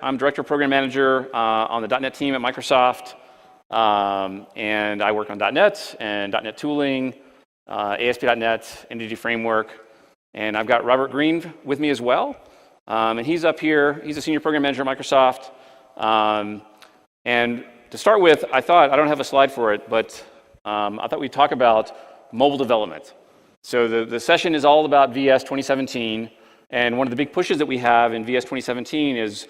I'm Director of Program Manager on the .NET team at Microsoft. And I work on .NET and .NET tooling, ASP.NET, Entity Framework. And I've got Robert Green with me as well. And he's up here. He's a Senior Program Manager at Microsoft. And to start with, I don't have a slide for it, but I thought we'd talk about mobile development. So the session is all about VS 2017. And one of the big pushes that we have in VS 2017 is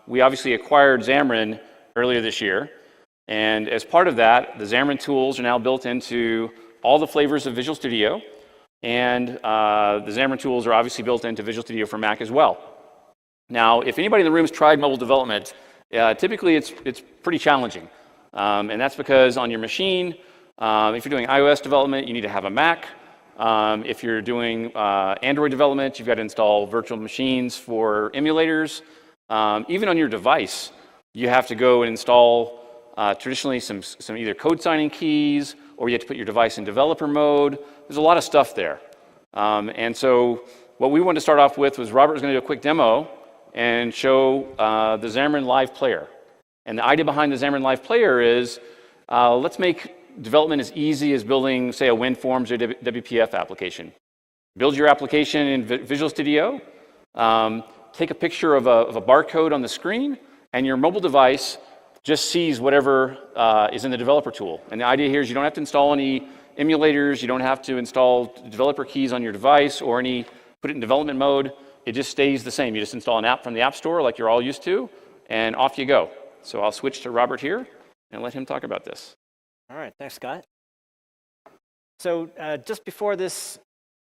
we obviously acquired Xamarin earlier this year. And as part of that, the Xamarin tools are now built into all the flavors of Visual Studio. And the Xamarin tools are obviously built into Visual Studio for Mac as well. Now, if anybody in the room has tried mobile development, typically it's pretty challenging. And that's because on your machine, if you're doing iOS development, you need to have a Mac. If you're doing Android development, you've got to install virtual machines for emulators. Even on your device, you have to go and install traditionally some either code signing keys, or you have to put your device in developer mode. There's a lot of stuff there. And so what we wanted to start off with was Robert was going to do a quick demo and show the Xamarin Live Player. And the idea behind the Xamarin Live Player is let's make development as easy as building, say, a WinForms or WPF application. Build your application in Visual Studio, take a picture of a barcode on the screen, and your mobile device just sees whatever is in the developer tool. And the idea here is you don't have to install any emulators, you don't have to install developer keys on your device or put it in development mode. It just stays the same. You just install an app from the App Store like you're all used to, and off you go. So I'll switch to Robert here and let him talk about this. All right, thanks, Scott. So just before this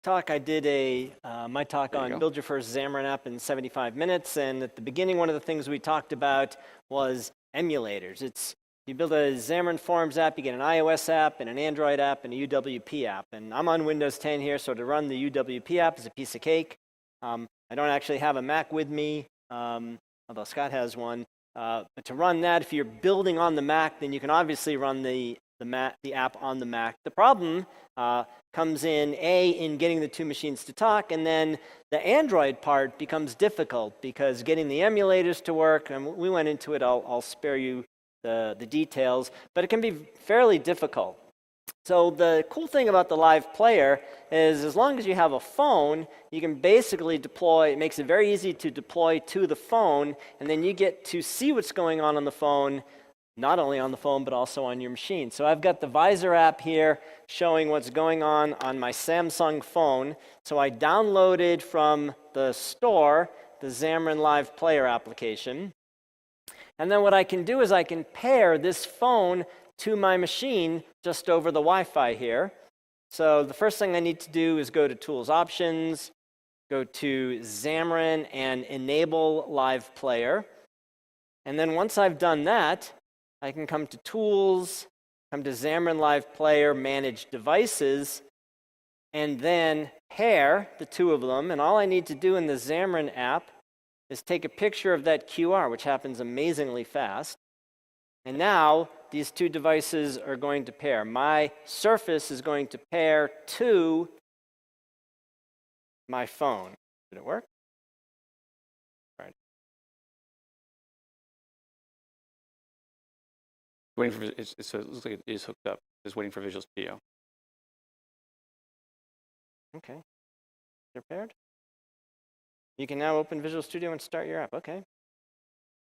talk, I did my talk on Build Your First Xamarin App in 75 minutes. And at the beginning, one of the things we talked about was emulators. You build a Xamarin Forms app, you get an iOS app and an Android app and a UWP app. And I'm on Windows 10 here, so to run the UWP app is a piece of cake. I don't actually have a Mac with me, although Scott has one. But to run that, if you're building on the Mac, then you can obviously run the app on the Mac. The problem comes in getting the two machines to talk, and then the Android part becomes difficult because getting the emulators to work, and we went into it, I'll spare you the details, but it can be fairly difficult. So the cool thing about the Live Player is as long as you have a phone, you can basically deploy. It makes it very easy to deploy to the phone, and then you get to see what's going on the phone, not only on the phone, but also on your machine. So I've got the Visor app here showing what's going on my Samsung phone. So I downloaded from the store the Xamarin Live Player application. And then what I can do is I can pair this phone to my machine just over the Wi-Fi here. So the first thing I need to do is go to Tools Options, go to Xamarin, and enable Live Player. And then once I've done that, I can come to Tools, come to Xamarin Live Player, Manage Devices, and then pair the two of them. And all I need to do in the Xamarin app is take a picture of that QR, which happens amazingly fast. And now these two devices are going to pair. My Surface is going to pair to my phone. Did it work? All right. Waiting for so it looks like it is hooked up. Just waiting for Visual Studio. Okay. They're paired. You can now open Visual Studio and start your app. Okay.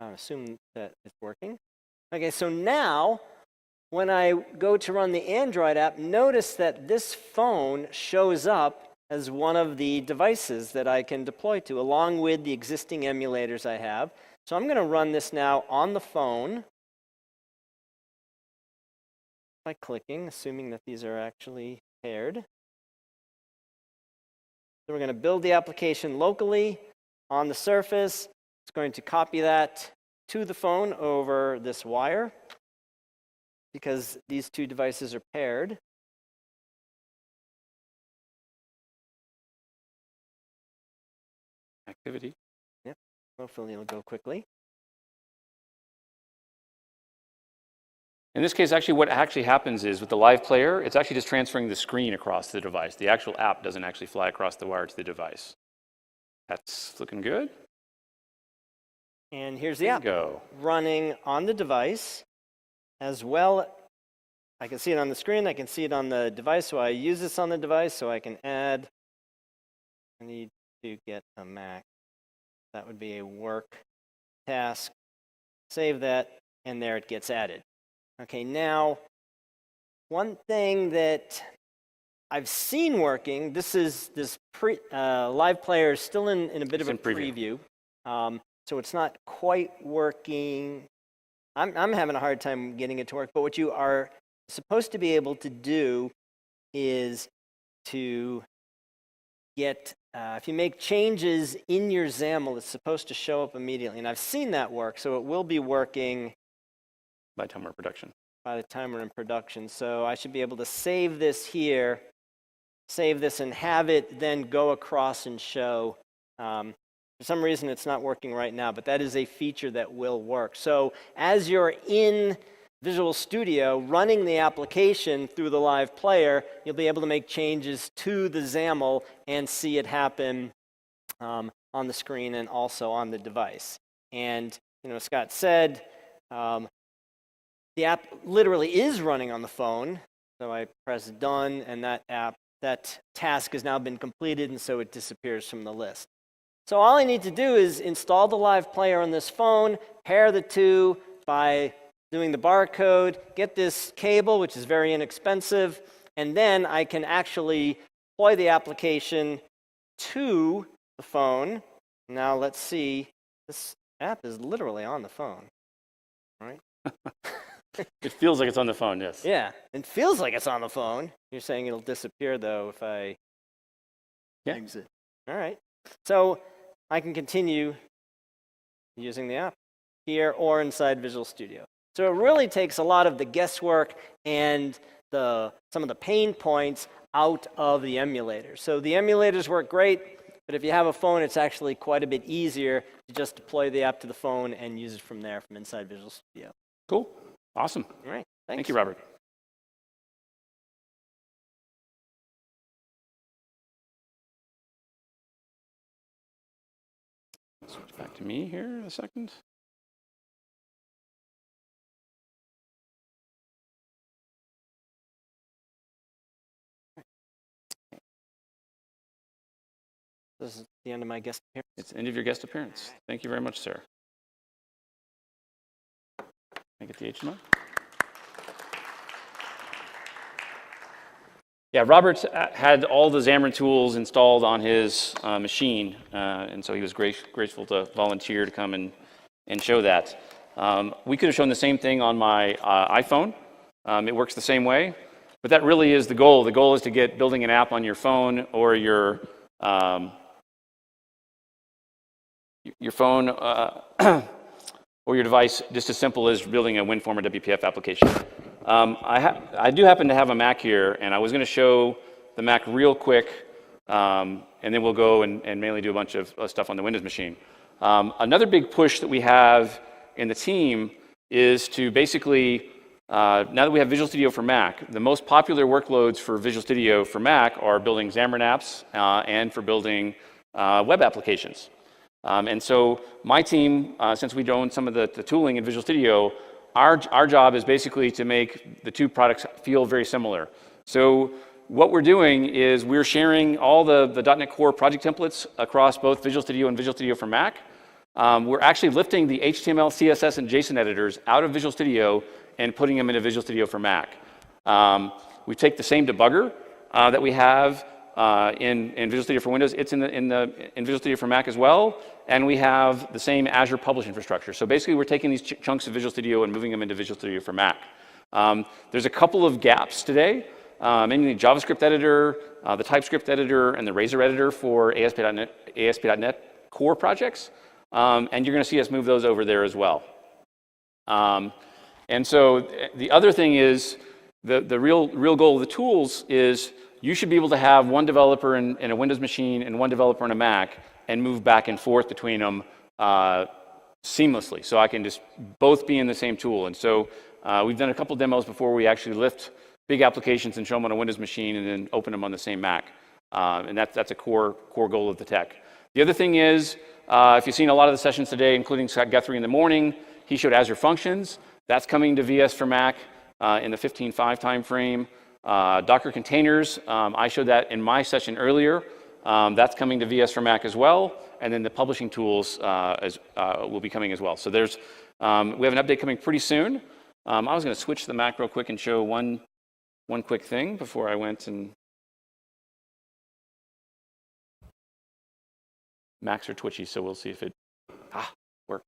I assume that it's working. Okay, so now when I go to run the Android app, notice that this phone shows up as one of the devices that I can deploy to, along with the existing emulators I have. So I'm going to run this now on the phone by clicking, assuming that these are actually paired. So we're going to build the application locally on the Surface. It's going to copy that to the phone over this wire because these two devices are paired. Activity. Yep, hopefully it'll go quickly. In this case, actually, what actually happens is with the Live Player, it's actually just transferring the screen across the device. The actual app doesn't actually fly across the wire to the device. That's looking good. And here's the There app you go. running on the device as well. I can see it on the screen. I can see it on the device. So I use this on the device so I can add. I need to get a Mac. That would be a work task. Save that, and there it gets added. Okay, now, one thing that I've seen working, this live player is still in a bit of a preview. So it's not quite working. I'm having a hard time getting it to work, but what you are supposed to be able to do is to get, if you make changes in your XAML, it's supposed to show up immediately. And I've seen that work, so it will be working By the time we're in production. By the time we're in production. So I should be able to save this here, save this, and have it then go across and show. For some reason, it's not working right now, but that is a feature that will work. So as you're in Visual Studio running the application through the live player, you'll be able to make changes to the XAML and see it happen on the screen and also on the device. And Scott said, the app literally is running on the phone. So I press done, and that task has now been completed, and so it disappears from the list. So all I need to do is install the live player on this phone, pair the two by doing the barcode, get this cable, which is very inexpensive, and then I can actually deploy the application to the phone. Now let's see, this app is literally on the phone, right? It feels like it's on the phone, yes. Yeah, it feels like it's on the phone. You're saying it'll disappear, though, if I exit. All right. So I can continue using the app here or inside Visual Studio. So it really takes a lot of the guesswork and some of the pain points out of the emulators. So the emulators work great, but if you have a phone, it's actually quite a bit easier to just deploy the app to the phone and use it from there, from inside Visual Studio. Cool. Awesome. All right. Thanks. Thank you, Robert. Switch back to me here in a second. This is the end of my guest appearance. It's the end of your guest appearance. Thank you very much, sir. Can I get the HMI? Yeah, Robert had all the Xamarin tools installed on his machine, and so he was grateful to volunteer to come and show that. We could have shown the same thing on my iPhone. It works the same way, but that really is the goal. The goal is to get building an app on your phone or your phone or your device just as simple as building a WinForm or WPF application. I do happen to have a Mac here, and I was going to show the Mac real quick, and then we'll go and mainly do a bunch of stuff on the Windows machine. Another big push that we have in the team is to basically, now that we have Visual Studio for Mac, the most popular workloads for Visual Studio for Mac are building Xamarin apps and for building web applications. And so my team, since we own some of the tooling in Visual Studio, our job is basically to make the two products feel very similar. So what we're doing is we're sharing all the .NET Core project templates across both Visual Studio and Visual Studio for Mac. We're actually lifting the HTML, CSS, and JSON editors out of Visual Studio and putting them into Visual Studio for Mac. We take the same debugger that we have in Visual Studio for Windows. It's in Visual Studio for Mac as well, and we have the same Azure Publish infrastructure. So basically, we're taking these chunks of Visual Studio and moving them into Visual Studio for Mac. There's a couple of gaps today, mainly the JavaScript editor, the TypeScript editor, and the Razor editor for ASP.NET Core projects, and you're going to see us move those over there as well. And so the other thing is the real goal of the tools is you should be able to have one developer in a Windows machine and one developer in a Mac and move back and forth between them seamlessly. So I can just both be in the same tool. And so we've done a couple demos before we actually lift big applications and show them on a Windows machine and then open them on the same Mac. And that's a core goal of the tech. The other thing is, if you've seen a lot of the sessions today, including Scott Guthrie in the morning, he showed Azure Functions. That's coming to VS for Mac in the 15.5 timeframe. Docker containers, I showed that in my session earlier. That's coming to VS for Mac as well. And then the publishing tools will be coming as well. So there's, we have an update coming pretty soon. I was going to switch the Mac real quick and show one quick thing before I went and Macs are twitchy, so we'll see if it works.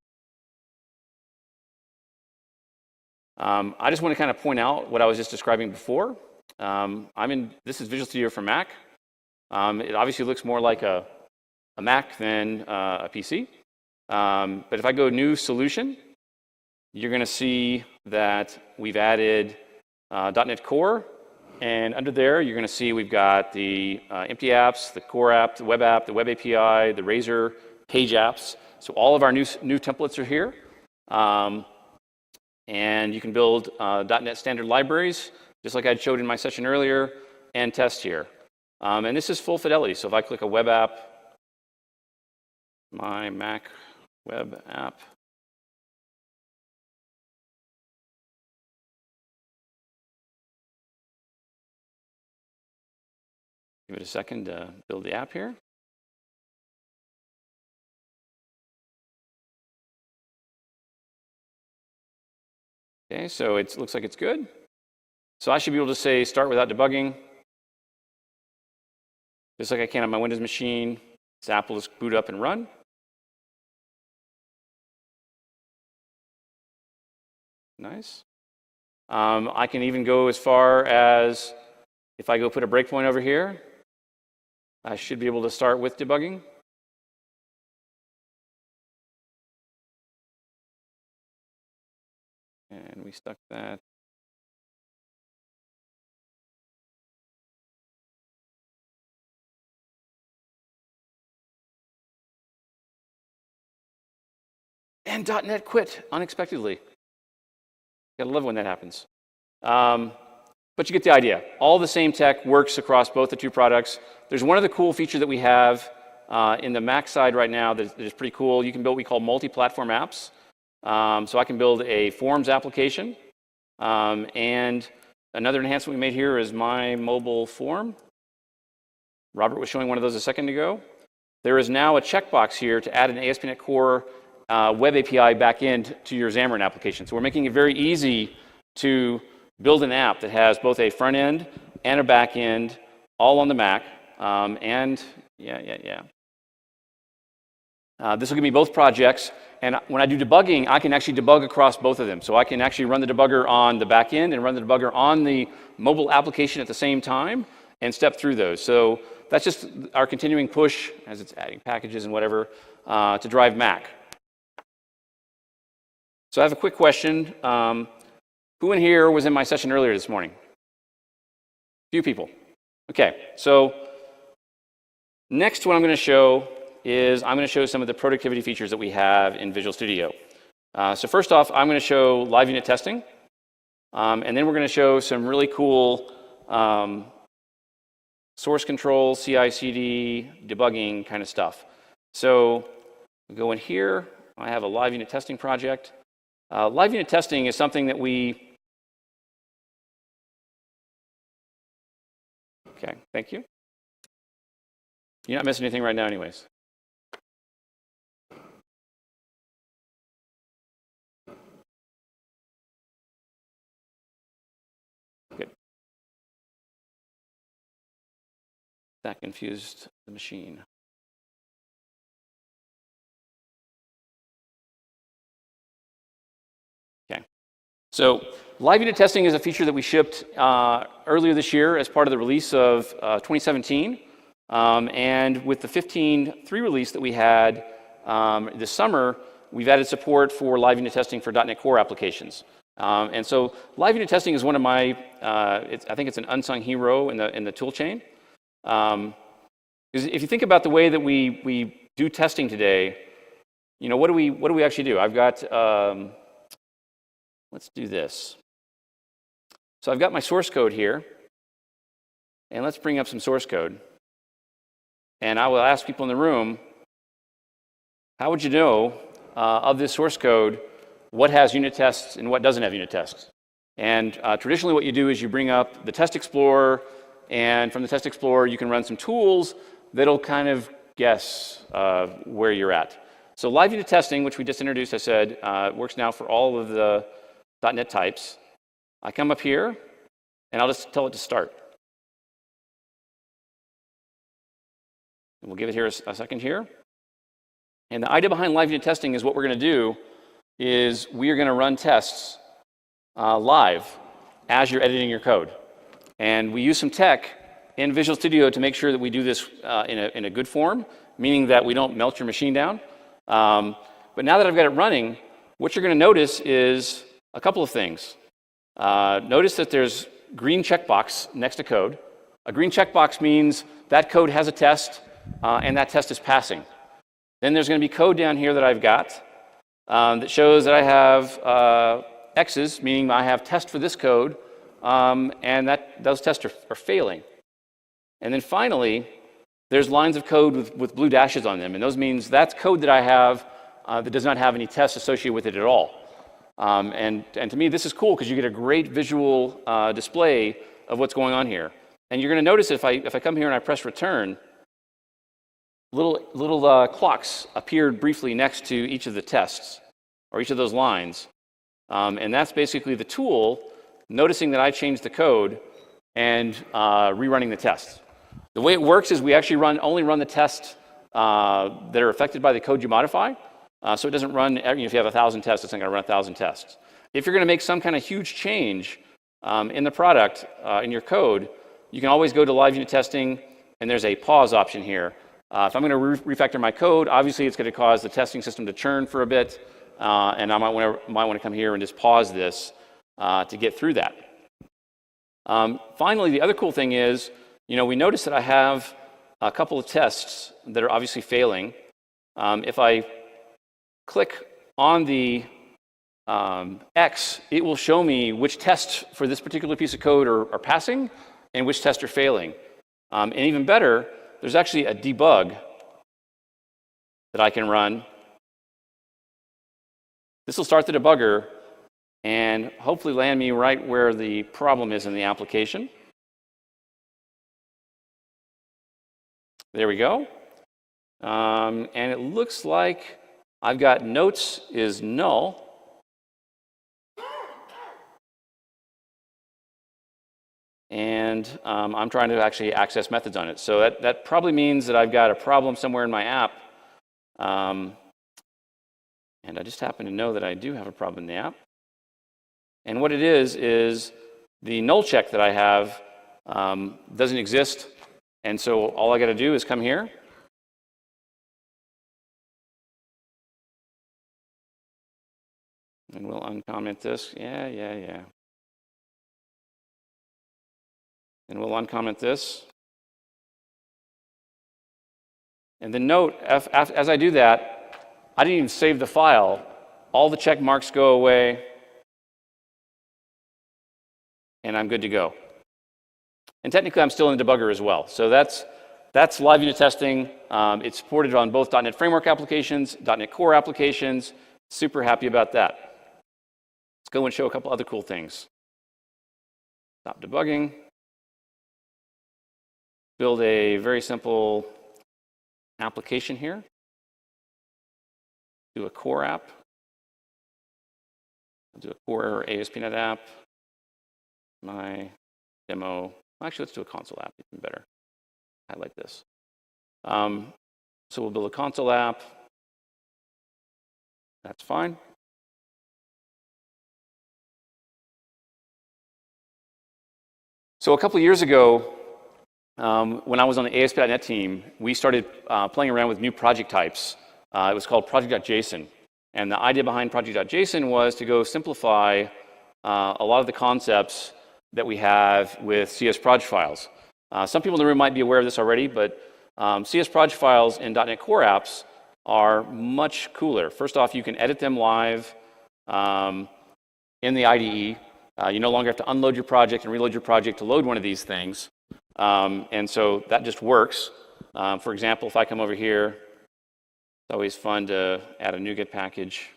I just want to kind of point out what I was just describing before. This is Visual Studio for Mac. It obviously looks more like a Mac than a PC. But if I go New Solution, you're going to see that we've added .NET Core. And under there, you're going to see we've got the empty apps, the core app, the web API, the Razor, page apps. So all of our new templates are here. And you can build .NET standard libraries, just like I showed in my session earlier, and test here. And this is full fidelity. So if I click a web app, my Mac web app, give it a second to build the app here. Okay, so it looks like it's good. So I should be able to say start without debugging, just like I can on my Windows machine. This app will just boot up and run. Nice. I can even go as far as, if I go put a breakpoint over here, I should be able to start with debugging. And we stuck that. And .NET quit unexpectedly. Gotta love when that happens. But you get the idea. All the same tech works across both the two products. There's one other cool feature that we have in the Mac side right now that is pretty cool. You can build what we call multi-platform apps. So I can build a Forms application. And another enhancement we made here is my mobile form. Robert was showing one of those a second ago. There is now a checkbox here to add an ASP.NET Core web API back end to your Xamarin application. So we're making it very easy to build an app that has both a front end and a back end all on the Mac. This will give me both projects. And when I do debugging, I can actually debug across both of them. So I can actually run the debugger on the back end and run the debugger on the mobile application at the same time and step through those. So that's just our continuing push, as it's adding packages and whatever, to drive Mac. So I have a quick question. Who in here was in my session earlier this morning? Few people. Okay, so next what I'm going to show is I'm going to show some of the productivity features that we have in Visual Studio. So first off, I'm going to show live unit testing. And then we're going to show some really cool source control, CI/CD, debugging kind of stuff. So we go in here. I have a live unit testing project. Live unit testing is something that we... Okay, thank you. You're not missing anything right now anyways. Good. That confused the machine. Okay. So live unit testing is a feature that we shipped earlier this year as part of the release of 2017. And with the 15.3 release that we had this summer, we've added support for live unit testing for .NET Core applications. And so live unit testing is one of my, I think it's an unsung hero in the tool chain. Because if you think about the way that we do testing today, you know, what do we actually do? I've got, let's do this. So I've got my source code here, and let's bring up some source code. And I will ask people in the room, how would you know of this source code what has unit tests and what doesn't have unit tests? And traditionally what you do is you bring up the Test Explorer, and from the Test Explorer you can run some tools that'll kind of guess where you're at. So live unit testing, which we just introduced, I said, works now for all of the .NET types. I come up here, and I'll just tell it to start. And we'll give it here a second here. And the idea behind live unit testing is what we're going to do is we are going to run tests live as you're editing your code. And we use some tech in Visual Studio to make sure that we do this in a good form, meaning that we don't melt your machine down. But now that I've got it running, what you're going to notice is a couple of things. Notice that there's green checkbox next to code. A green checkbox means that code has a test, and that test is passing. Then there's going to be code down here that I've got that shows that I have X's, meaning I have test for this code, and those tests are failing. And then finally, there's lines of code with blue dashes on them, and those means that's code that I have that does not have any tests associated with it at all. And to me, this is cool because you get a great visual display of what's going on here. And you're going to notice if I come here and I press return, little clocks appeared briefly next to each of the tests or each of those lines. And that's basically the tool noticing that I changed the code and rerunning the tests. The way it works is we actually only run the tests that are affected by the code you modify. So it doesn't run, if you have 1,000 tests, it's not going to run 1,000 tests. If you're going to make some kind of huge change in the product, in your code, you can always go to live unit testing, and there's a pause option here. If I'm going to refactor my code, obviously it's going to cause the testing system to churn for a bit, and I might want to come here and just pause this to get through that. Finally, the other cool thing is, we notice that I have a couple of tests that are obviously failing. If I click on the X, it will show me which tests for this particular piece of code are passing and which tests are failing. And even better, there's actually a debug that I can run. This will start the debugger and hopefully land me right where the problem is in the application. There we go. And it looks like I've got notes is null. And I'm trying to actually access methods on it. So that probably means that I've got a problem somewhere in my app. And I just happen to know that I do have a problem in the app. And what it is the null check that I have doesn't exist. And so all I got to do is come here. And we'll uncomment this. Yeah. And we'll uncomment this. And then note, as I do that, I didn't even save the file. All the check marks go away. And I'm good to go. And technically, I'm still in the debugger as well. So that's live unit testing. It's supported on both .NET Framework applications, .NET Core applications. Super happy about that. Let's go and show a couple other cool things. Stop debugging. Build a very simple application here. Do a core app. I'll do a core ASP.NET app. My demo. Actually, let's do a console app, even better. Highlight this. So we'll build a console app. That's fine. So a couple of years ago, when I was on the ASP.NET team, we started playing around with new project types. It was called project.json. And the idea behind project.json was to go simplify a lot of the concepts that we have with CS project files. Some people in the room might be aware of this already, but CS project files in .NET Core apps are much cooler. First off, you can edit them live in the IDE. You no longer have to unload your project and reload your project to load one of these things. And so that just works. For example, if I come over here It's always fun to add a NuGet package.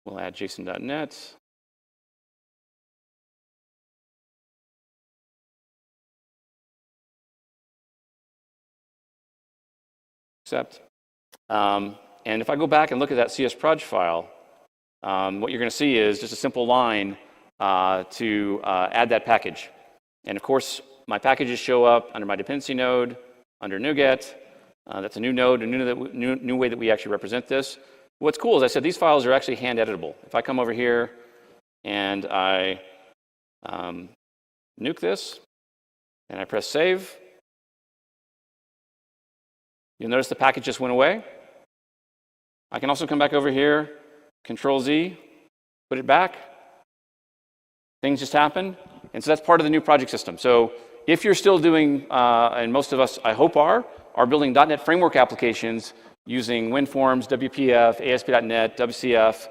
We'll add JSON.NET. Accept. And if I go back and look at that CSproj file, what you're going to see is just a simple line to add that package. And of course, my packages show up under my dependency node, under NuGet. That's a new node, a new way that we actually represent this. What's cool is I said these files are actually hand editable. If I come over here and I nuke this and I press save, you'll notice the package just went away. I can also come back over here, Control Z, put it back. Things just happen. And so that's part of the new project system. So if you're still doing, and most of us, I hope are building .NET framework applications using WinForms, WPF, ASP.NET, WCF,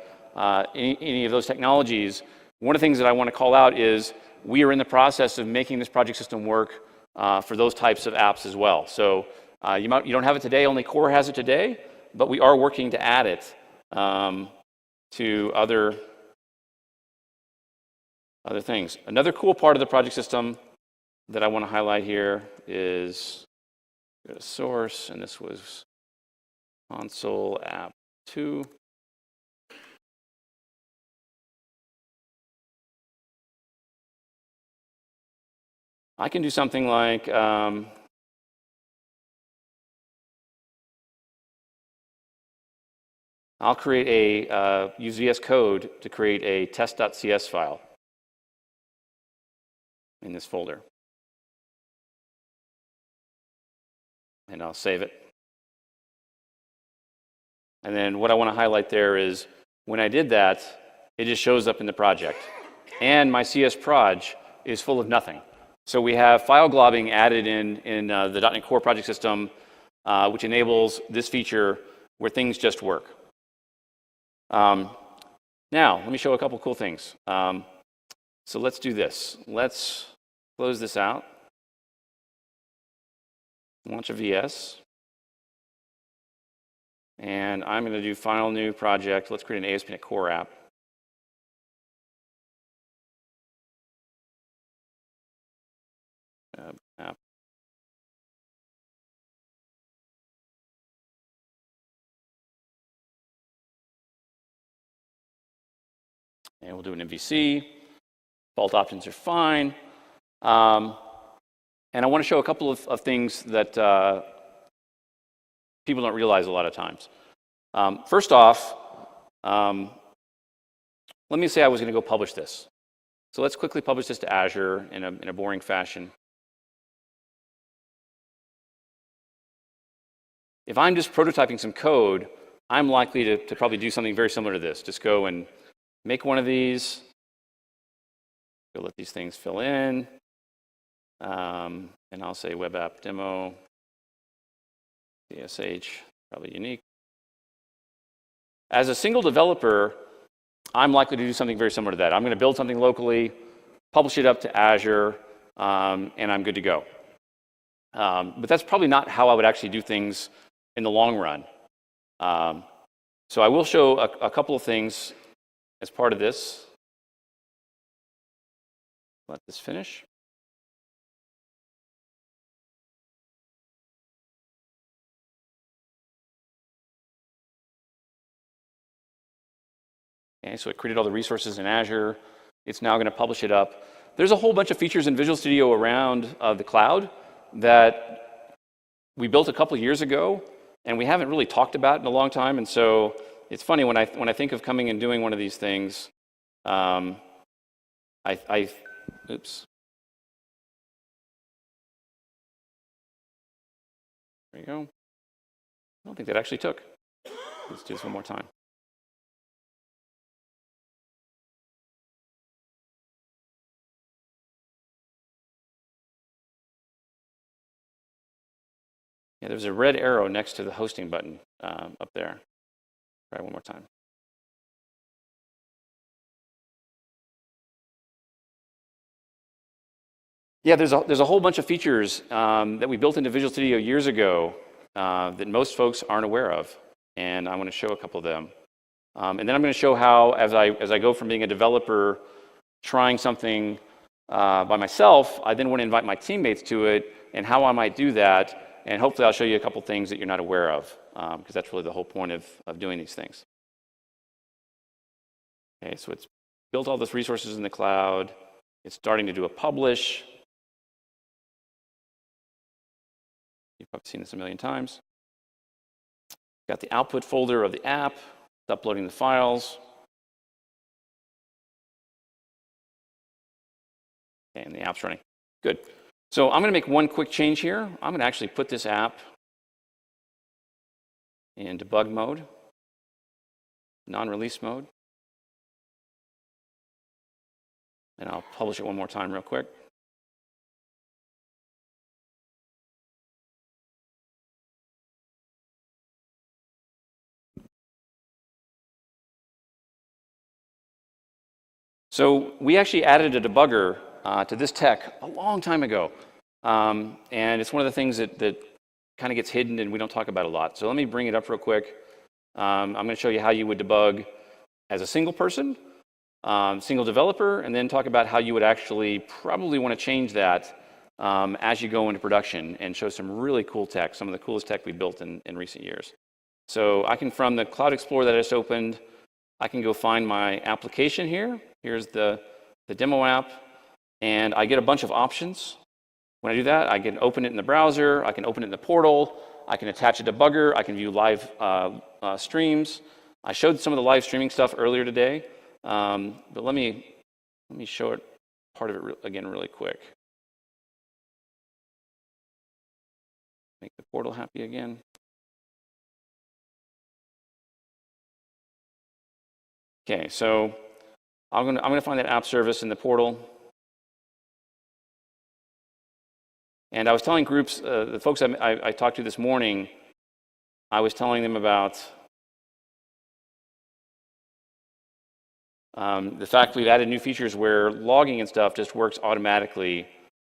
any of those technologies, one of the things that I want to call out is we are in the process of making this project system work for those types of apps as well. So you don't have it today, only Core has it today, but we are working to add it to other things. Another cool part of the project system that I want to highlight here is, go to source, and this was console app 2. I can do something like I'll create use VS Code to create a test.cs file in this folder. And I'll save it. And then what I want to highlight there is when I did that, it just shows up in the project. And my CSproj is full of nothing. So we have file globbing added in the .NET Core project system, which enables this feature where things just work. Now, let me show a couple cool things. So let's do this. Let's close this out. Launch a VS. And I'm going to do File New Project. Let's create an ASP.NET Core app. App. And we'll do an MVC. Default options are fine. And I want to show a couple of things that people don't realize a lot of times. First off, let me say I was going to go publish this. So let's quickly publish this to Azure in a boring fashion. If I'm just prototyping some code, I'm likely to probably do something very similar to this. Just go and make one of these. Go let these things fill in. And I'll say web app demo, CSH, probably unique. As a single developer, I'm likely to do something very similar to that. I'm going to build something locally, publish it up to Azure, and I'm good to go. But that's probably not how I would actually do things in the long run. So I will show a couple of things as part of this. Let this finish. Okay, so it created all the resources in Azure. It's now going to publish it up. There's a whole bunch of features in Visual Studio around the cloud that we built a couple years ago, and we haven't really talked about in a long time. And so it's funny when I think of coming and doing one of these things. Oops. There you go. I don't think that actually took. Let's do this one more time. Yeah, there's a red arrow next to the hosting button up there. Try one more time. Yeah, there's a whole bunch of features that we built into Visual Studio years ago that most folks aren't aware of, and I want to show a couple of them. And then I'm going to show how, as I go from being a developer, trying something by myself, I then want to invite my teammates to it, and how I might do that. And hopefully I'll show you a couple things that you're not aware of, because that's really the whole point of doing these things. Okay, so it's built all those resources in the cloud. It's starting to do a publish. You've probably seen this a million times. Got the output folder of the app. It's uploading the files. Okay, and the app's running. Good. So I'm going to make one quick change here. I'm going to actually put this app in debug mode, non-release mode. And I'll publish it one more time real quick. So we actually added a debugger to this tech a long time ago. And it's one of the things that kind of gets hidden and we don't talk about a lot. So let me bring it up real quick. I'm going to show you how you would debug as a single person, single developer, and then talk about how you would actually probably want to change that as you go into production, and show some really cool tech, some of the coolest tech we built in recent years. So I can, from the Cloud Explorer that I just opened, I can go find my application here. Here's the demo app, and I get a bunch of options. When I do that, I can open it in the browser, I can open it in the portal, I can attach a debugger, I can view live streams. I showed some of the live streaming stuff earlier today, but let me show it, part of it again really quick. Make the portal happy again. Okay, so I'm gonna find that app service in the portal. And I was telling groups, the folks I talked to this morning, I was telling them about the fact we've added new features where logging and stuff just works automatically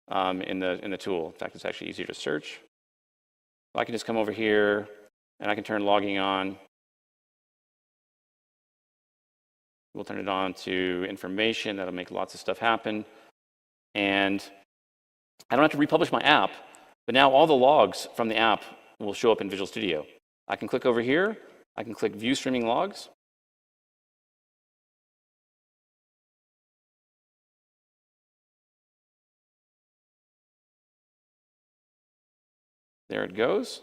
in the tool. In fact, it's actually easier to search. So I can just come over here and I can turn logging on. We'll turn it on to information. That'll make lots of stuff happen. And I don't have to republish my app, but now all the logs from the app will show up in Visual Studio. I can click over here. I can click View Streaming Logs. There it goes.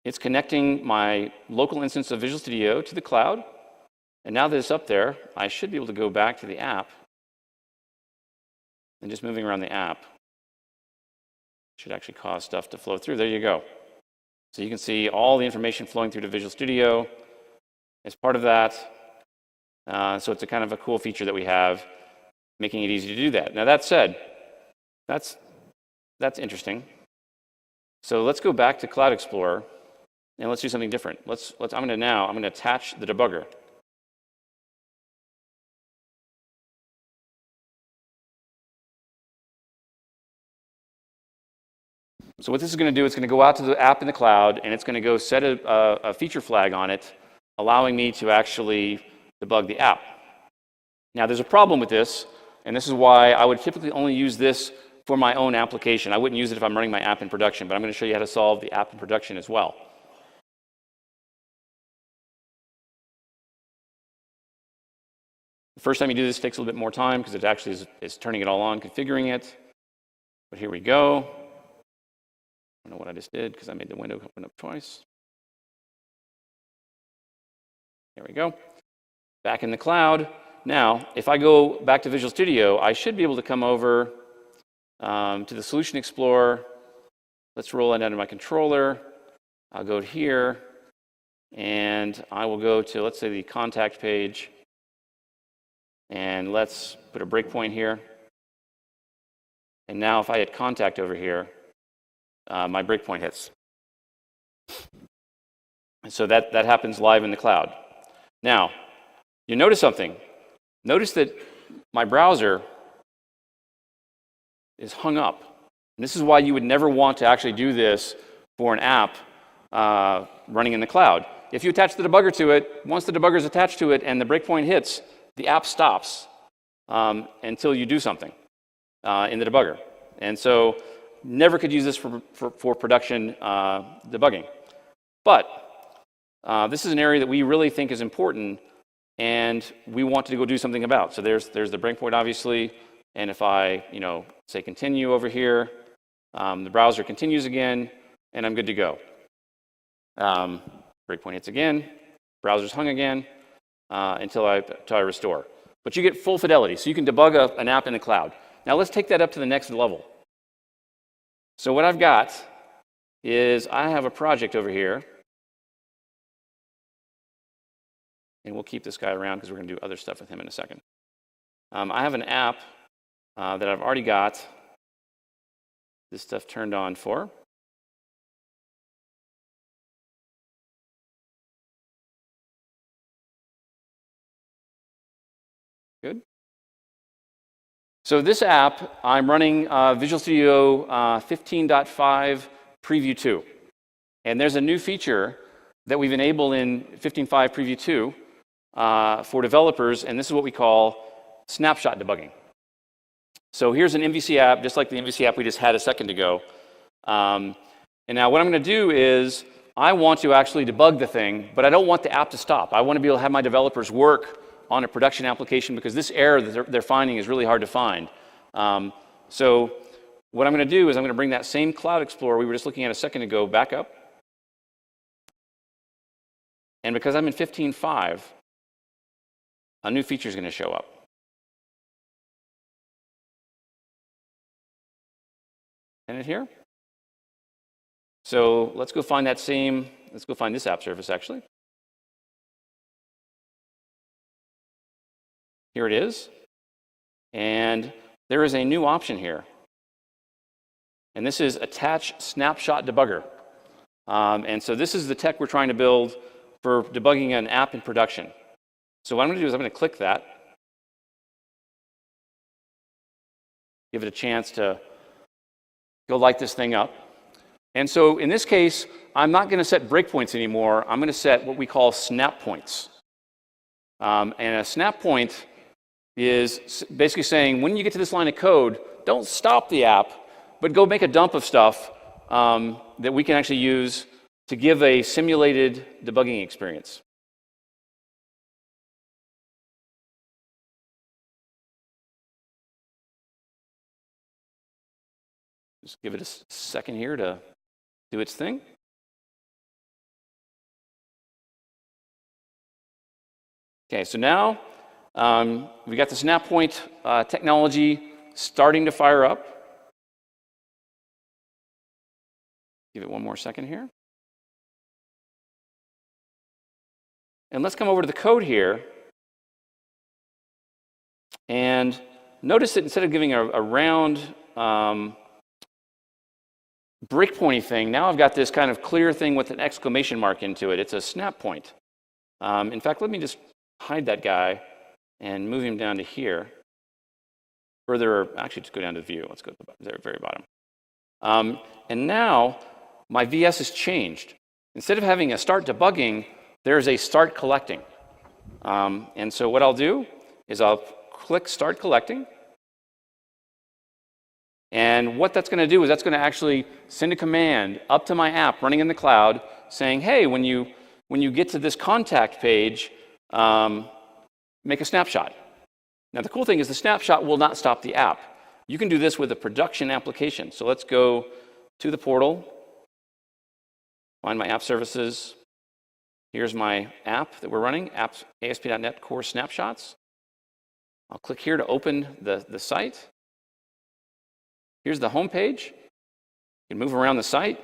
It's connecting my local instance of Visual Studio to the cloud. And now that it's up there, I should be able to go back to the app. And just moving around the app should actually cause stuff to flow through. There you go. So you can see all the information flowing through to Visual Studio as part of that. So it's a kind of a cool feature that we have, making it easy to do that. Now that said, that's interesting. So let's go back to Cloud Explorer and let's do something different. I'm going to attach the debugger. So what this is going to do, it's going to go out to the app in the cloud, and it's going to go set a feature flag on it, allowing me to actually debug the app. Now, there's a problem with this, and this is why I would typically only use this for my own application. I wouldn't use it if I'm running my app in production, but I'm going to show you how to solve the app in production as well. The first time you do this takes a little bit more time because it actually is turning it all on, configuring it. But here we go. I don't know what I just did because I made the window open up twice. There we go. Back in the cloud. Now, if I go back to Visual Studio, I should be able to come over to the Solution Explorer. Let's roll it out of my controller. I'll go here, and I will go to, let's say, the contact page. And let's put a breakpoint here. And now if I hit contact over here, my breakpoint hits. And so that happens live in the cloud. Now, you notice something. Notice that my browser is hung up. And this is why you would never want to actually do this for an app running in the cloud. If you attach the debugger to it, once the debugger is attached to it and the breakpoint hits, the app stops until you do something in the debugger. And so never could use this for production debugging. But this is an area that we really think is important and we want to go do something about. So there's the breakpoint, obviously. And if I say continue over here, the browser continues again, and I'm good to go. Breakpoint hits again, browser's hung again, until I restore. But you get full fidelity, so you can debug an app in the cloud. Now let's take that up to the next level. So what I've got is I have a project over here, and we'll keep this guy around because we're going to do other stuff with him in a second. I have an app that I've already got this stuff turned on for. Good. So this app, I'm running Visual Studio 15.5 Preview 2. And there's a new feature that we've enabled in 15.5 Preview 2 for developers, and this is what we call snapshot debugging. So here's an MVC app, just like the MVC app we just had a second ago. And now what I'm going to do is I want to actually debug the thing, but I don't want the app to stop. I want to be able to have my developers work on a production application because this error that they're finding is really hard to find. So what I'm going to do is I'm going to bring that same Cloud Explorer we were just looking at a second ago back up. And because I'm in 15.5, a new feature is going to show up. And it here. So let's go find let's go find this app service actually. Here it is. And there is a new option here. And this is Attach Snapshot Debugger. And so this is the tech we're trying to build for debugging an app in production. So what I'm going to do is I'm going to click that. Give it a chance to go light this thing up. And so in this case, I'm not going to set breakpoints anymore. I'm going to set what we call snap points. And a snap point is basically saying when you get to this line of code, don't stop the app, but go make a dump of stuff that we can actually use to give a simulated debugging experience. Just give it a second here to do its thing. Okay, so now we got the snap point technology starting to fire up. Give it one more second here. And let's come over to the code here. And notice that instead of giving a round breakpointy thing, now I've got this kind of clear thing with an exclamation mark into it. It's a snap point. In fact, let me just hide that guy and move him down to here. Further, actually, just go down to view. Let's go to the very bottom. And now my VS has changed. Instead of having a start debugging, there's a start collecting. And so what I'll do is I'll click Start Collecting. And what that's going to do is that's going to actually send a command up to my app running in the cloud saying, hey, when you get to this contact page, make a snapshot. Now, the cool thing is the snapshot will not stop the app. You can do this with a production application. So let's go to the portal, find my app services. Here's my app that we're running, apps ASP.NET Core Snapshots. I'll click here to open the site. Here's the home page. You can move around the site,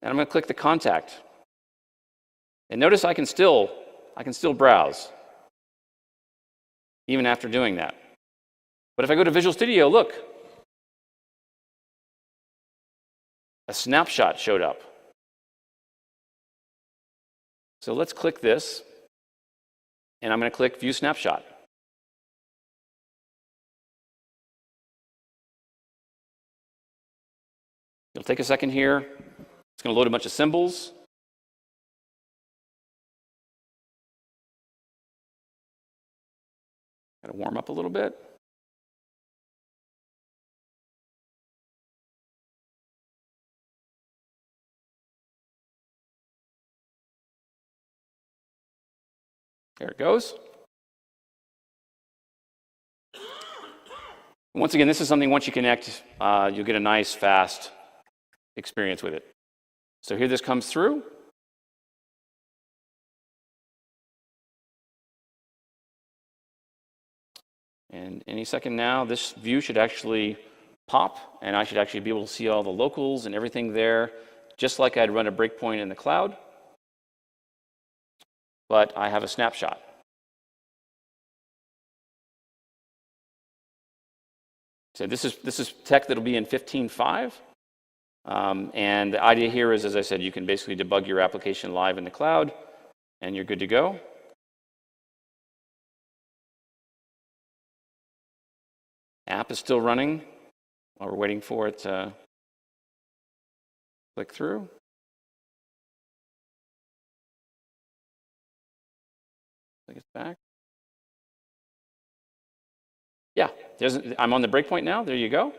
and I'm going to click the contact. And notice I can still browse, even after doing that. But if I go to Visual Studio, look, a snapshot showed up. So let's click this, and I'm going to click View Snapshot. It'll take a second here. It's going to load a bunch of symbols. Got to warm up a little bit. There it goes. Once again, this is something, once you connect, you'll get a nice, fast experience with it. So here this comes through. And any second now, this view should actually pop, and I should actually be able to see all the locals and everything there, just like I'd run a breakpoint in the cloud. But I have a snapshot. So this is tech that'll be in 15.5. And the idea here is, as I said, you can basically debug your application live in the cloud, and you're good to go. App is still running while we're waiting for it to click through. I think it's back. Yeah, I'm on the breakpoint now. There you go.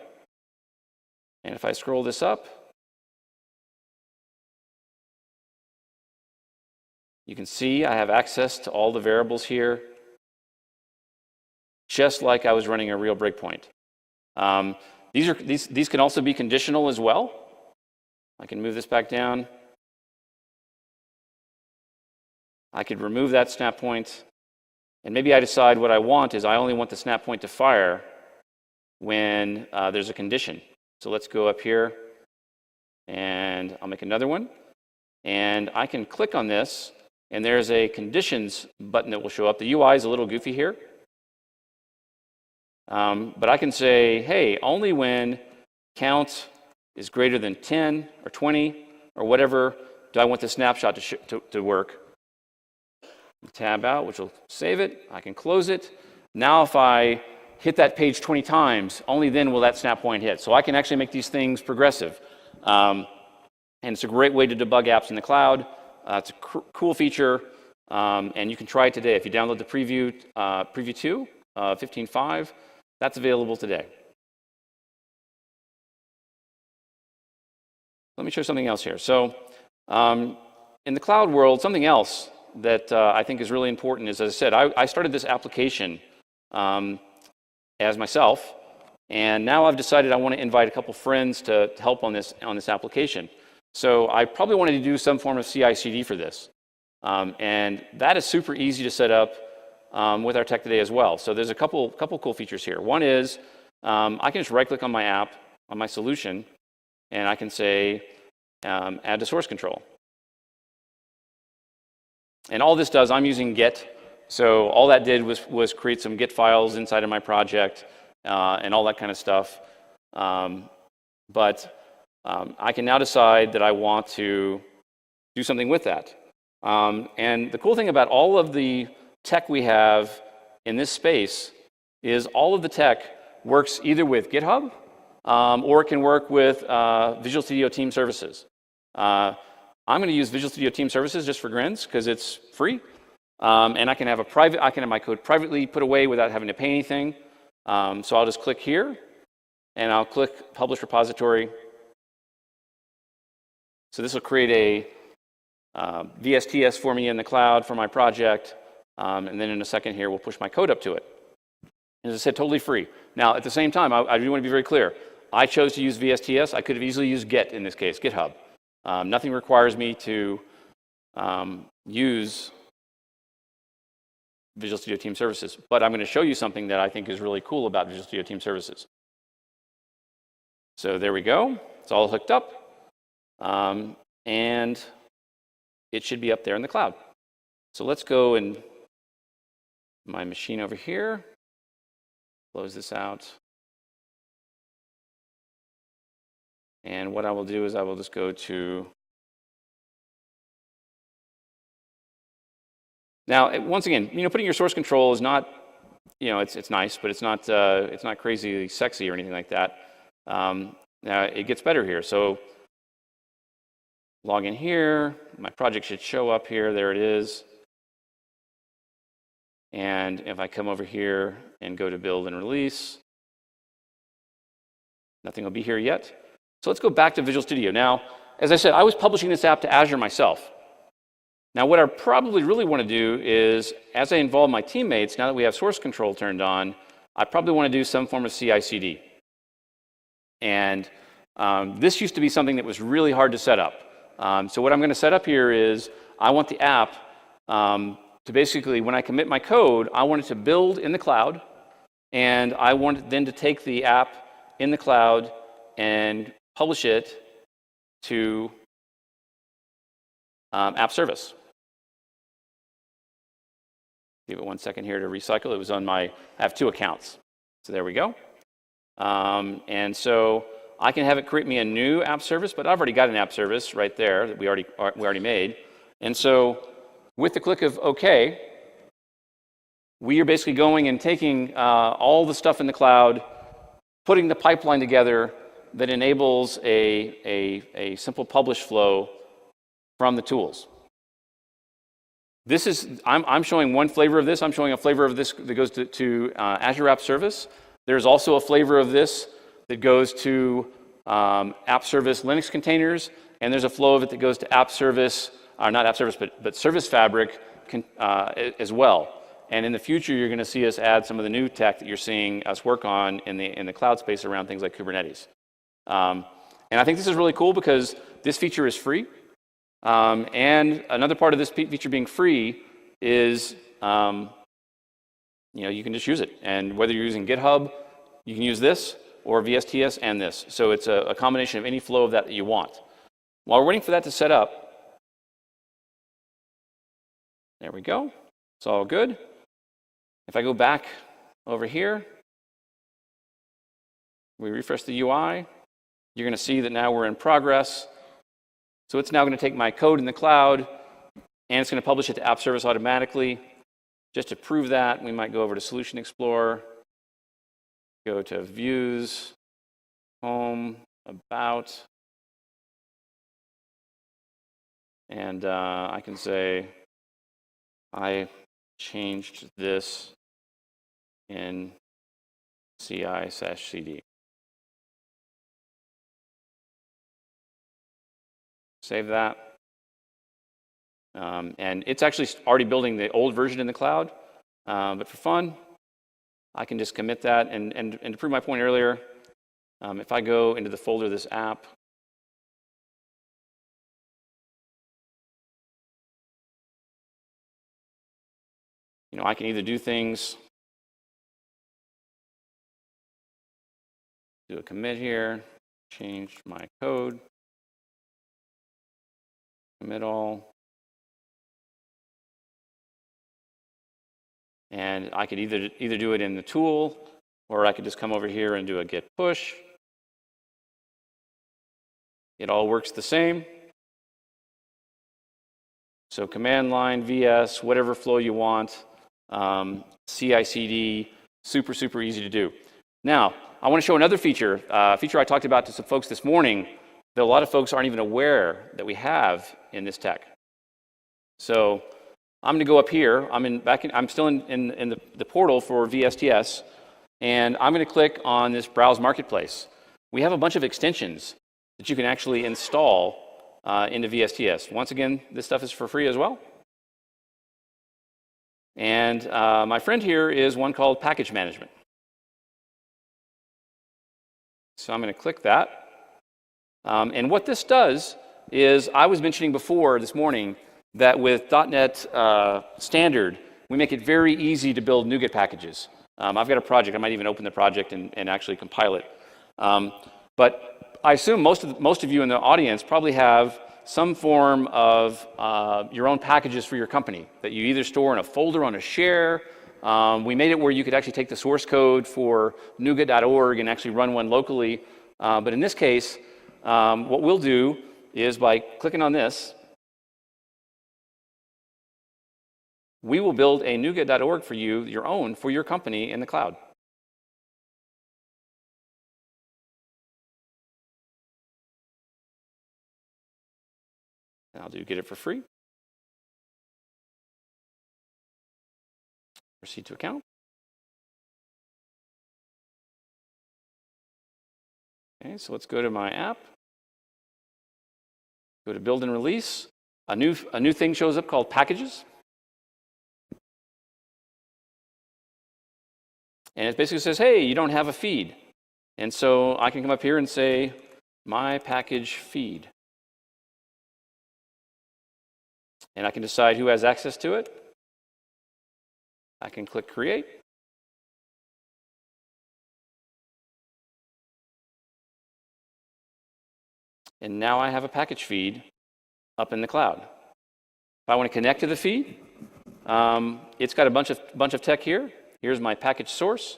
And if I scroll this up, you can see I have access to all the variables here, just like I was running a real breakpoint. These can also be conditional as well. I can move this back down. I could remove that snap point, and maybe I decide what I want is I only want the snap point to fire when there's a condition. So let's go up here, and I'll make another one. And I can click on this, and there's a conditions button that will show up. The UI is a little goofy here. But I can say, hey, only when count is greater than 10 or 20 or whatever do I want the snapshot to work. Tab out, which will save it. I can close it. Now if I hit that page 20 times, only then will that snap point hit. So I can actually make these things progressive. And it's a great way to debug apps in the cloud. It's a cool feature, and you can try it today. If you download the preview 2, 15.5, that's available today. Let me show you something else here. So in the cloud world, something else that I think is really important is, as I said, I started this application as myself, and now I've decided I want to invite a couple friends to help on this application. So I probably wanted to do some form of CI/CD for this, and that is super easy to set up with our tech today as well. So there's a couple cool features here. One is I can just right-click on my app, on my solution, and I can say add to source control. And all this does, I'm using Git. So all that did was create some Git files inside of my project and all that kind of stuff. But I can now decide that I want to do something with that. And the cool thing about all of the tech we have in this space is all of the tech works either with GitHub or it can work with Visual Studio Team Services. I'm going to use Visual Studio Team Services just for grins because it's free, and I can have my code privately put away without having to pay anything. So I'll just click here, and I'll click Publish Repository. So this will create a VSTS for me in the cloud for my project, and then in a second here we'll push my code up to it. And as I said, totally free. Now at the same time, I do want to be very clear. I chose to use VSTS. I could have easily used Git in this case, GitHub. Nothing requires me to use Visual Studio Team Services, but I'm going to show you something that I think is really cool about Visual Studio Team Services. So there we go. It's all hooked up, and it should be up there in the cloud. So let's go and my machine over here, close this out. And what I will do is I will just go to, now once again, putting your source control is not, it's nice, but it's not crazy sexy or anything like that. Now it gets better here. So log in here. My project should show up here. There it is. And if I come over here and go to build and release, nothing will be here yet. So let's go back to Visual Studio. Now, as I said, I was publishing this app to Azure myself. Now, what I probably really want to do is, as I involve my teammates, now that we have source control turned on, I probably want to do some form of CI/CD. And this used to be something that was really hard to set up. So what I'm going to set up here is I want the app to basically, when I commit my code, I want it to build in the cloud, and I want it then to take the app in the cloud and publish it to app service. Give it 1 second here to recycle. It was on I have 2 accounts. So there we go. And so I can have it create me a new app service, but I've already got an app service right there that we already made. And so with the click of OK, we are basically going and taking all the stuff in the cloud, putting the pipeline together that enables a simple publish flow from the tools. This is, I'm showing one flavor of this. I'm showing a flavor of this that goes to Azure App Service. There's also a flavor of this that goes to App Service Linux containers, and there's a flow of it that goes to App Service, not App Service, but Service Fabric as well. And in the future, you're going to see us add some of the new tech that you're seeing us work on in the cloud space around things like Kubernetes. And I think this is really cool because this feature is free. And another part of this feature being free is, you can just use it. And whether you're using GitHub, you can use this, or VSTS and this. So it's a combination of any flow of that you want. While we're waiting for that to set up, there we go. It's all good. If I go back over here, we refresh the UI, you're going to see that now we're in progress. So it's now going to take my code in the cloud, and it's going to publish it to App Service automatically. Just to prove that, we might go over to Solution Explorer, go to Views, Home, About, and I can say, I changed this in CI/CD. Save that. And it's actually already building the old version in the cloud. But for fun, I can just commit that. And to prove my point earlier, if I go into the folder of this app, I can either do things, do a commit here, change my code, commit all, and I could either do it in the tool, or I could just come over here and do a git push. It all works the same. So command line, VS, whatever flow you want, CI/CD, super, super easy to do. Now, I want to show another feature, a feature I talked about to some folks this morning that a lot of folks aren't even aware that we have in this tech. So I'm going to go up here. I'm still in the portal for VSTS, and I'm going to click on this Browse Marketplace. We have a bunch of extensions that you can actually install into VSTS. Once again, this stuff is for free as well. And my friend here is one called Package Management. So I'm going to click that. And what this does is, I was mentioning before this morning that with .NET Standard, we make it very easy to build NuGet packages. I've got a project. I might even open the project and actually compile it. But I assume most of you in the audience probably have some form of your own packages for your company that you either store in a folder on a share. We made it where you could actually take the source code for NuGet.org and actually run one locally. But in this case, what we'll do is, by clicking on this, we will build a NuGet.org for you, your own, for your company in the cloud. I'll do get it for free. Proceed to account. Okay, so let's go to my app. Go to build and release. A new thing shows up called packages. And it basically says, hey, you don't have a feed. And so I can come up here and say, my package feed. And I can decide who has access to it. I can click create. And now I have a package feed up in the cloud. If I want to connect to the feed, it's got a bunch of tech here. Here's my package source.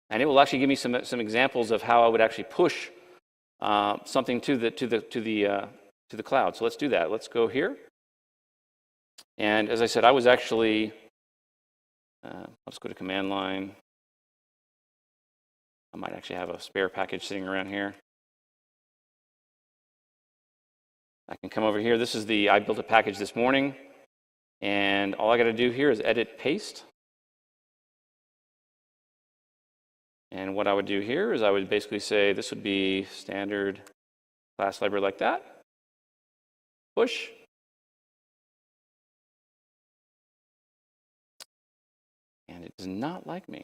And it will actually give me some examples of how I would actually push something to the cloud. So let's do that. Let's go here. And as I said, I was actually, let's go to command line. I might actually have a spare package sitting around here. I can come over here. This is I built a package this morning. And all I got to do here is edit, paste. And what I would do here is I would basically say this would be standard class library like that. Push. And it does not like me.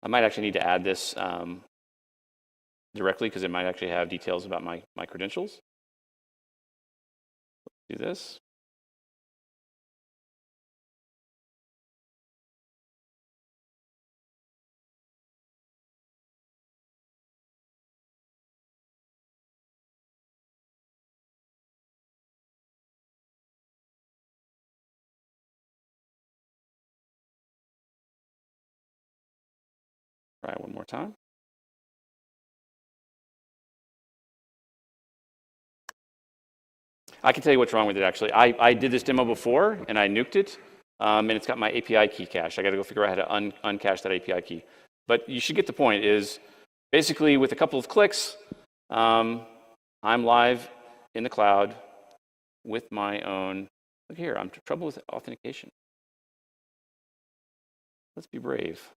I might actually need to add this directly because it might actually have details about my credentials. Do this. Try it one more time. I can tell you what's wrong with it, actually. I did this demo before, and I nuked it, and it's got my API key cache. I got to go figure out how to uncache that API key. But you should get the point, is basically with a couple of clicks, I'm live in the cloud with my own. Look here, I'm trouble with authentication. Let's be brave.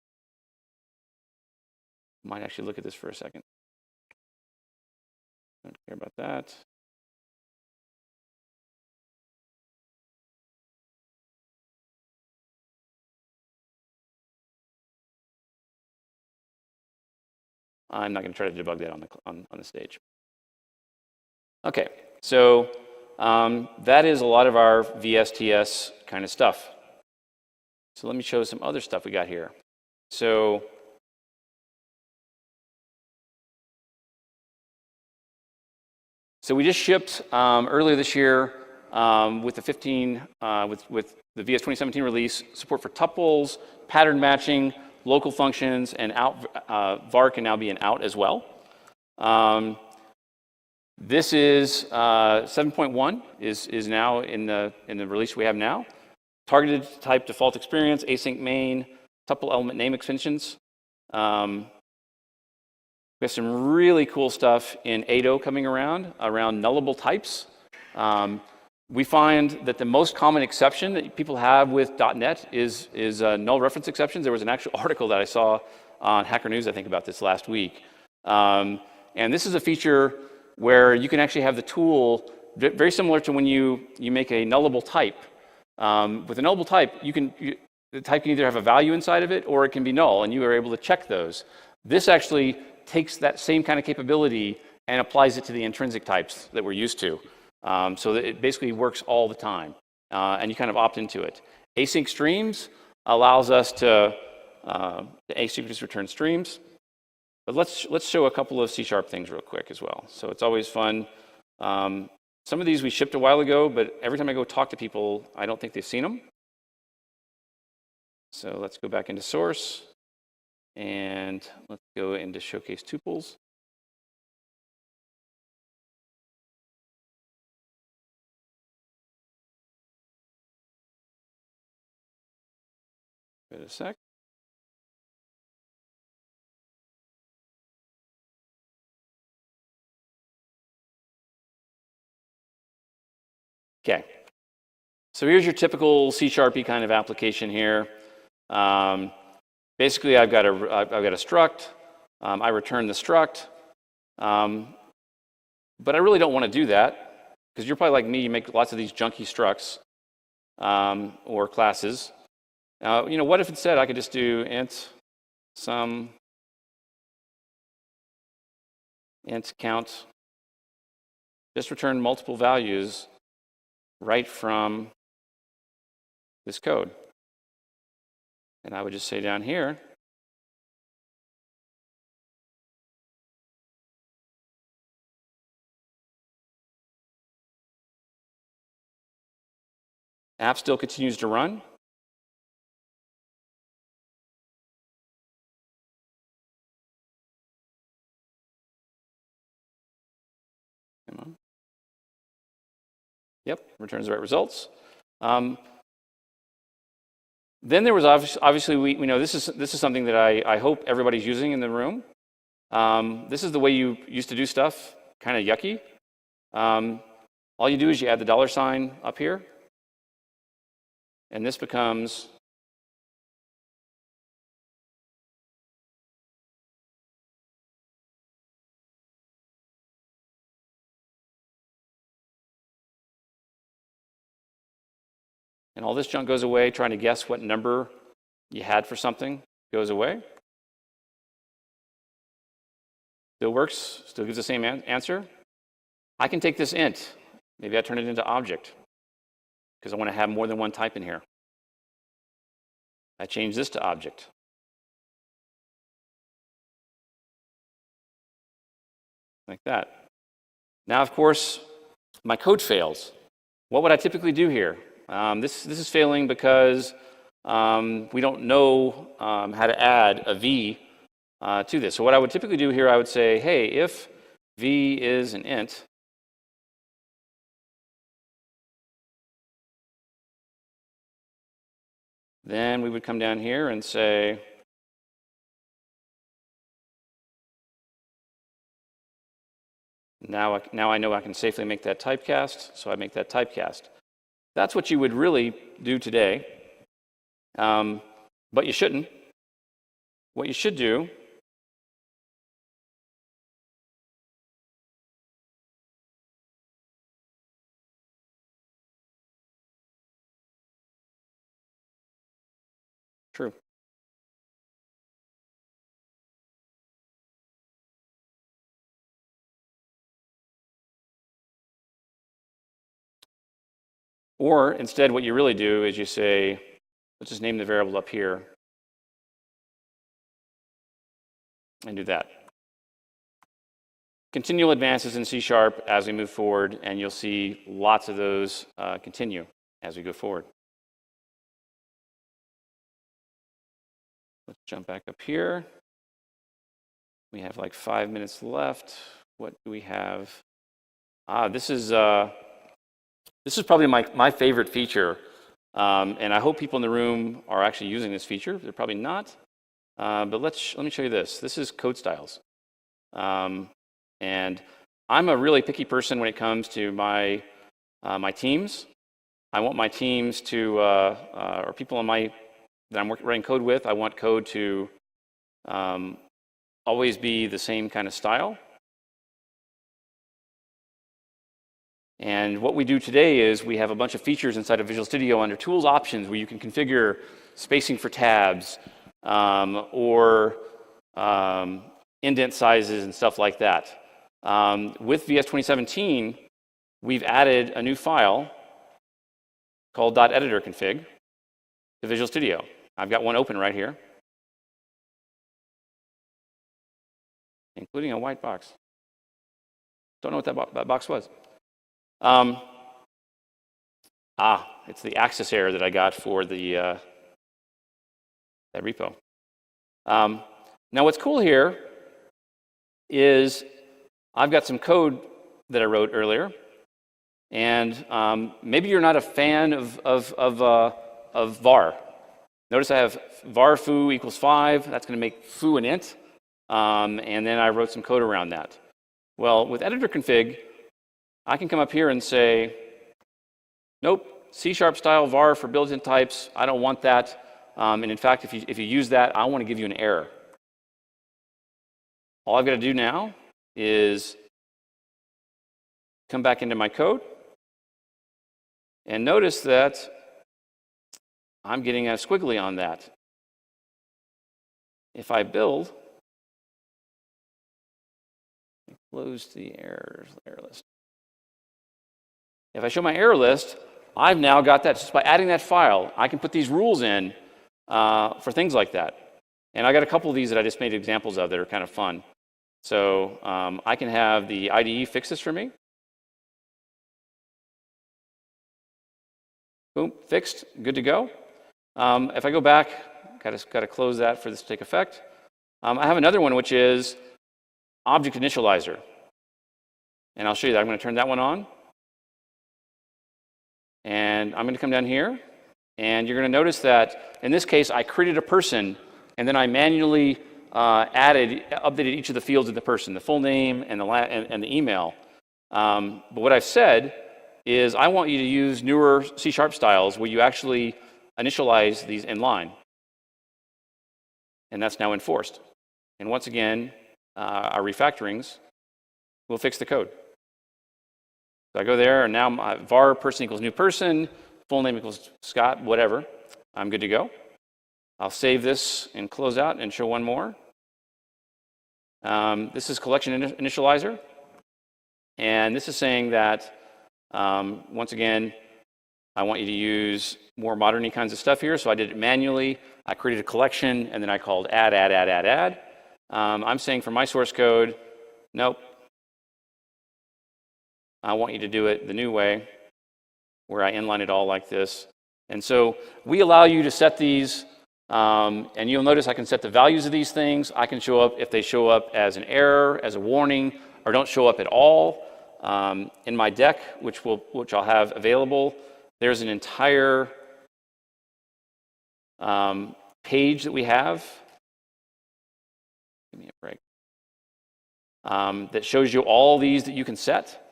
Might actually look at this for a second. Don't care about that. I'm not going to try to debug that on the stage. Okay, so that is a lot of our VSTS kind of stuff. So let me show some other stuff we got here. So we just shipped earlier this year with the the VS 2017 release, support for tuples, pattern matching, local functions, and var can now be an out as well. This is 7.1 is now in the release we have now. Targeted type default experience, async main, tuple element name extensions. We have some really cool stuff in 8.0 coming around nullable types. We find that the most common exception that people have with .NET is null reference exceptions. There was an actual article that I saw on Hacker News, I think, about this last week. And this is a feature where you can actually have the tool, very similar to when you make a nullable type. With a nullable type, the type can either have a value inside of it or it can be null, and you are able to check those. This actually takes that same kind of capability and applies it to the intrinsic types that we're used to. So that it basically works all the time, and you kind of opt into it. Async streams allows us to asynchronous return streams. But let's show a couple of C# things real quick as well. So it's always fun. Some of these we shipped a while ago, but every time I go talk to people, I don't think they've seen them. So let's go back into source, and let's go into showcase tuples. Wait a sec. Okay. So here's your typical C#y kind of application here. Basically, I've got a struct. I return the struct. But I really don't want to do that, because you're probably like me, you make lots of these junky structs or classes. What if instead I could just do int sum, int count, just return multiple values right from this code. And I would just say down here, app still continues to run. Come on. Yep, returns the right results. Then there was obviously we know this is something that I hope everybody's using in the room. This is the way you used to do stuff, kind of yucky. All you do is you add the $sign up here, and this becomes and all this junk goes away. Trying to guess what number you had for something goes away. Still works, still gives the same answer. I can take this int. Maybe I turn it into object, because I want to have more than one type in here. I change this to object. Like that. Now, of course, my code fails. What would I typically do here? This is failing because we don't know how to add a v to this. So what I would typically do here, I would say, hey, if v is an int, then we would come down here and say, now I know I can safely make that typecast, so I make that typecast. That's what you would really do today, but you shouldn't. What you should do true. Or instead, what you really do is you say, let's just name the variable up here and do that. Continual advances in C# as we move forward, and you'll see lots of those continue as we go forward. Let's jump back up here. We have like 5 minutes left. What do we have? This is probably my favorite feature, and I hope people in the room are actually using this feature. They're probably not, but let me show you this. This is code styles, and I'm a really picky person when it comes to my teams. I want my teams to, or people that I'm writing code with, I want code to always be the same kind of style. And what we do today is we have a bunch of features inside of Visual Studio under Tools Options where you can configure spacing for tabs or indent sizes and stuff like that. With VS 2017, we've added a new file called .editorconfig to Visual Studio. I've got one open right here, including a white box. Don't know what that box was. It's the access error that I got for that repo. Now what's cool here is I've got some code that I wrote earlier, and maybe you're not a fan of var. Notice I have var foo equals 5. That's going to make foo an int, and then I wrote some code around that. Well, with editor config, I can come up here and say, nope, C# style var for built-in types, I don't want that. And in fact, if you use that, I want to give you an error. All I've got to do now is come back into my code and notice that I'm getting a squiggly on that. If I build, close the error list. If I show my error list, I've now got that. Just by adding that file, I can put these rules in for things like that. And I got a couple of these that I just made examples of that are kind of fun. So I can have the IDE fix this for me. Boom, fixed, good to go. If I go back, got to close that for this to take effect. I have another one, which is object initializer. And I'll show you that. I'm going to turn that one on. And I'm going to come down here. And you're going to notice that, in this case, I created a person, and then I manually updated each of the fields of the person, the full name and the email. But what I've said is I want you to use newer C# styles where you actually initialize these in line. And that's now enforced. And once again, our refactorings will fix the code. So I go there, and now my var person equals new person, full name equals Scott, whatever. I'm good to go. I'll save this and close out and show one more. This is collection initializer. And this is saying that, once again, I want you to use more modern-y kinds of stuff here. So I did it manually. I created a collection, and then I called add. I'm saying for my source code, nope. I want you to do it the new way, where I inline it all like this. And so we allow you to set these, and you'll notice I can set the values of these things. I can show up if they show up as an error, as a warning, or don't show up at all. In my deck, which I'll have available, there's an entire page that we have. Give me a break. That shows you all these that you can set.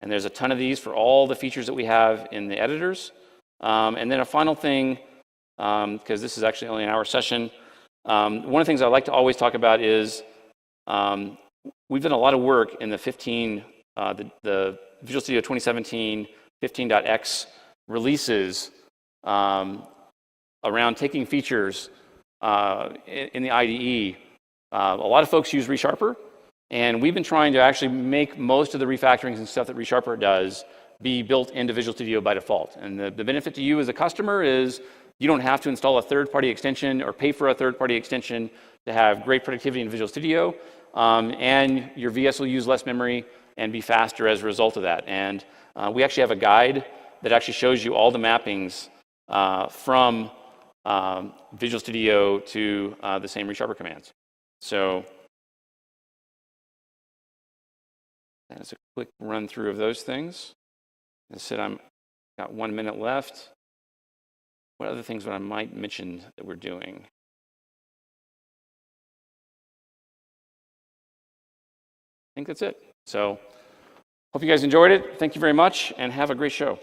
And there's a ton of these for all the features that we have in the editors. And then a final thing, because this is actually only an hour session, one of the things I like to always talk about is we've done a lot of work in the the Visual Studio 2017 15.x releases around taking features in the IDE. A lot of folks use ReSharper, and we've been trying to actually make most of the refactorings and stuff that ReSharper does be built into Visual Studio by default. And the benefit to you as a customer is you don't have to install a third-party extension or pay for a third-party extension to have great productivity in Visual Studio, and your VS will use less memory and be faster as a result of that. And we actually have a guide that actually shows you all the mappings from Visual Studio to the same ReSharper commands. So that's a quick run through of those things. As I said, I've got 1 minute left. What other things would I might mention that we're doing? I think that's it. So hope you guys enjoyed it. Thank you very much, and have a great show.